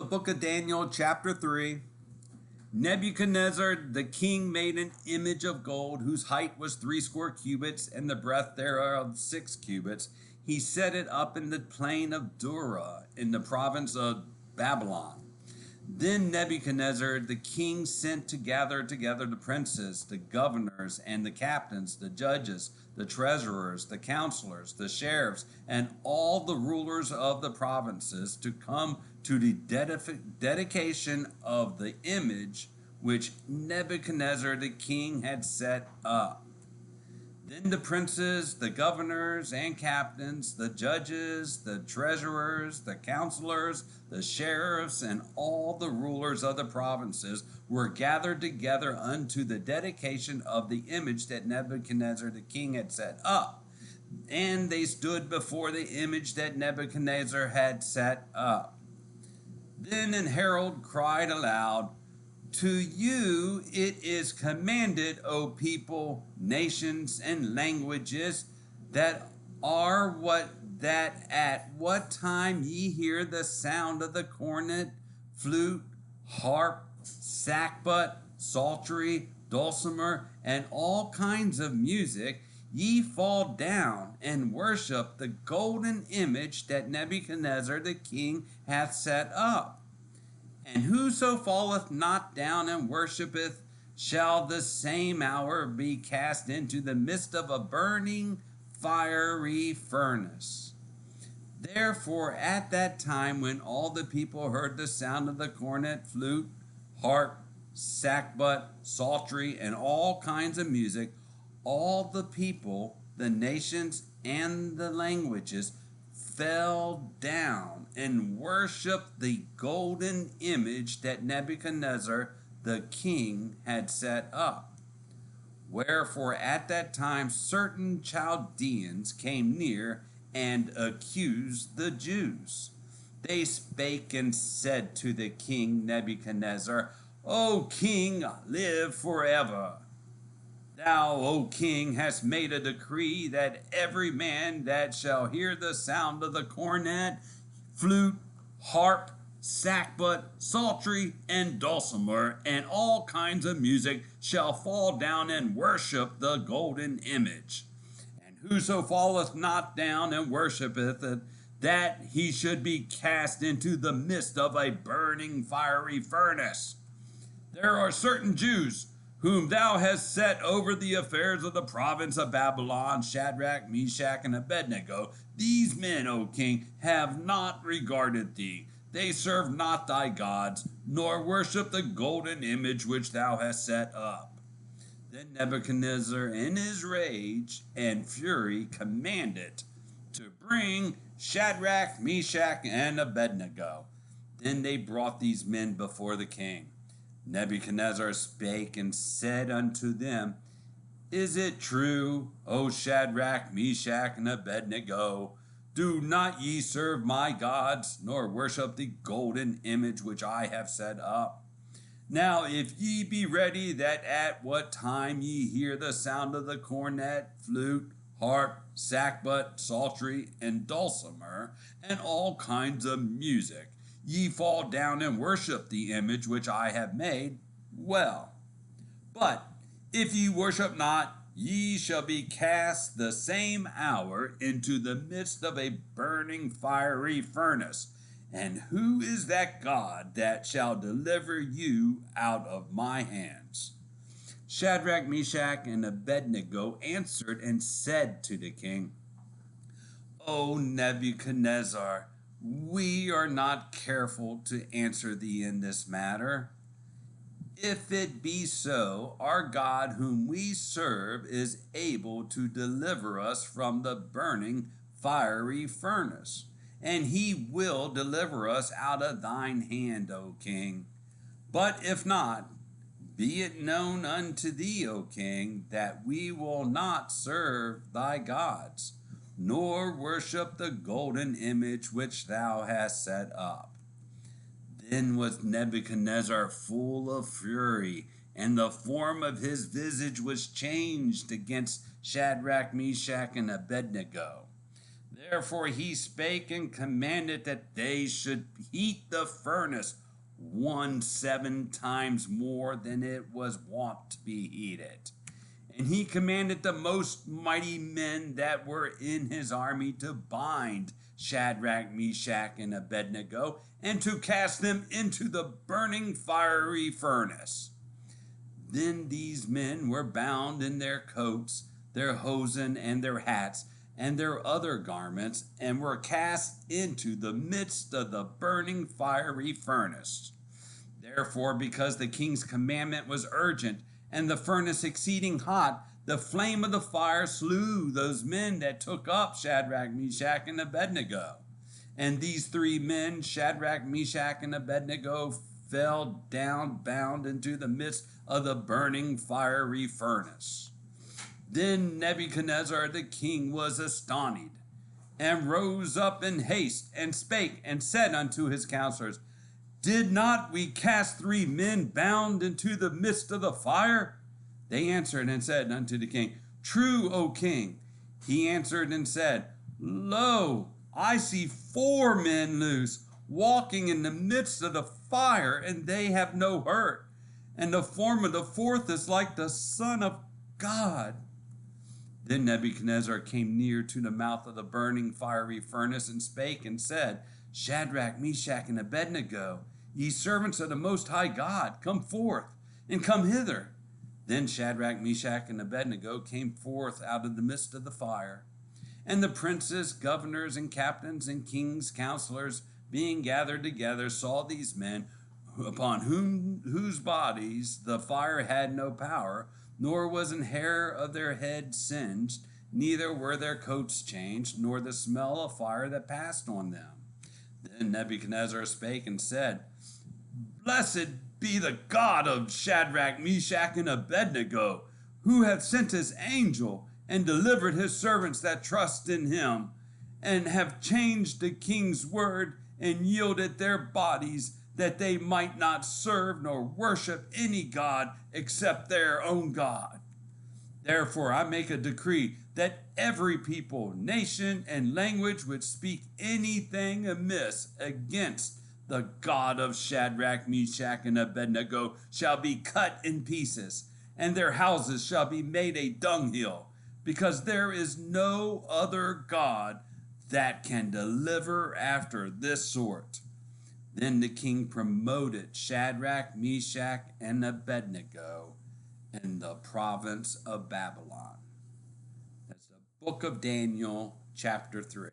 The book of Daniel, chapter 3. Nebuchadnezzar the king made an image of gold, whose height was 60 cubits, and the breadth thereof 6 cubits. He set it up in the plain of Dura, in the province of Babylon. Then Nebuchadnezzar the king sent to gather together the princes, the governors, and the captains, the judges, the treasurers, the counselors, the sheriffs, and all the rulers of the provinces to come to the dedication of the image which Nebuchadnezzar the king had set up. Then the princes, the governors and captains, the judges, the treasurers, the counselors, the sheriffs, and all the rulers of the provinces were gathered together unto the dedication of the image that Nebuchadnezzar the king had set up. And they stood before the image that Nebuchadnezzar had set up. Then an herald cried aloud, "To you it is commanded, O people, nations, and languages, that at what time ye hear the sound of the cornet, flute, harp, sackbut, psaltery, dulcimer, and all kinds of music, ye fall down and worship the golden image that Nebuchadnezzar the king hath set up. And whoso falleth not down and worshipeth shall the same hour be cast into the midst of a burning fiery furnace." Therefore at that time, when all the people heard the sound of the cornet, flute, harp, sackbut, psaltery, and all kinds of music, all the people, the nations, and the languages fell down and worshiped the golden image that Nebuchadnezzar the king had set up. Wherefore at that time certain Chaldeans came near and accused the Jews. They spake and said to the king Nebuchadnezzar, "O king, live forever. Thou, O king, hast made a decree that every man that shall hear the sound of the cornet, flute, harp, sackbut, psaltery, and dulcimer, and all kinds of music, shall fall down and worship the golden image. And whoso falleth not down and worshipeth it, that he should be cast into the midst of a burning fiery furnace. There are certain Jews whom thou hast set over the affairs of the province of Babylon, Shadrach, Meshach, and Abednego. These men, O king, have not regarded thee. They serve not thy gods, nor worship the golden image which thou hast set up." Then Nebuchadnezzar, in his rage and fury, commanded to bring Shadrach, Meshach, and Abednego. Then they brought these men before the king. Nebuchadnezzar spake and said unto them, "Is it true, O Shadrach, Meshach, and Abednego? Do not ye serve my gods, nor worship the golden image which I have set up? Now if ye be ready, that at what time ye hear the sound of the cornet, flute, harp, sackbut, psaltery, and dulcimer, and all kinds of music, ye fall down and worship the image which I have made, well. But if ye worship not, ye shall be cast the same hour into the midst of a burning fiery furnace. And who is that God that shall deliver you out of my hands?" Shadrach, Meshach, and Abednego answered and said to the king, "O Nebuchadnezzar, we are not careful to answer thee in this matter. If it be so, our God whom we serve is able to deliver us from the burning fiery furnace, and he will deliver us out of thine hand, O king. But if not, be it known unto thee, O king, that we will not serve thy gods, nor worship the golden image which thou hast set up." Then was Nebuchadnezzar full of fury, and the form of his visage was changed against Shadrach, Meshach, and Abednego. Therefore he spake and commanded that they should heat the furnace 17 times more than it was wont to be heated. And he commanded the most mighty men that were in his army to bind Shadrach, Meshach, and Abednego, and to cast them into the burning fiery furnace. Then these men were bound in their coats, their hosen, and their hats, and their other garments, and were cast into the midst of the burning fiery furnace. Therefore, because the king's commandment was urgent, and the furnace exceeding hot, the flame of the fire slew those men that took up Shadrach, Meshach, and Abednego. And these three men, Shadrach, Meshach, and Abednego, fell down bound into the midst of the burning fiery furnace. Then Nebuchadnezzar the king was astonished, and rose up in haste, and spake, and said unto his counselors, Did not we cast three men bound into the midst of the fire? They answered and said unto the king, True, O king. He answered and said, Lo, I see four men loose, walking in the midst of the fire, and they have no hurt. And the form of the fourth is like the Son of God. Then Nebuchadnezzar came near to the mouth of the burning fiery furnace, and spake and said, Shadrach, Meshach, and Abednego, ye servants of the Most High God, come forth, and come hither. Then Shadrach, Meshach, and Abednego came forth out of the midst of the fire. And the princes, governors, and captains, and kings' counselors, being gathered together, saw these men, upon whose bodies the fire had no power, nor was an hair of their head singed, neither were their coats changed, nor the smell of fire that passed on them. Then Nebuchadnezzar spake and said, Blessed be the God of Shadrach, Meshach, and Abednego, who hath sent his angel and delivered his servants that trust in him, and have changed the king's word and yielded their bodies, that they might not serve nor worship any god except their own God. Therefore I make a decree that every people, nation, and language which speak anything amiss against the God of Shadrach, Meshach, and Abednego shall be cut in pieces, and their houses shall be made a dunghill, because there is no other God that can deliver after this sort. Then the king promoted Shadrach, Meshach, and Abednego in the province of Babylon. That's the book of Daniel, chapter 3.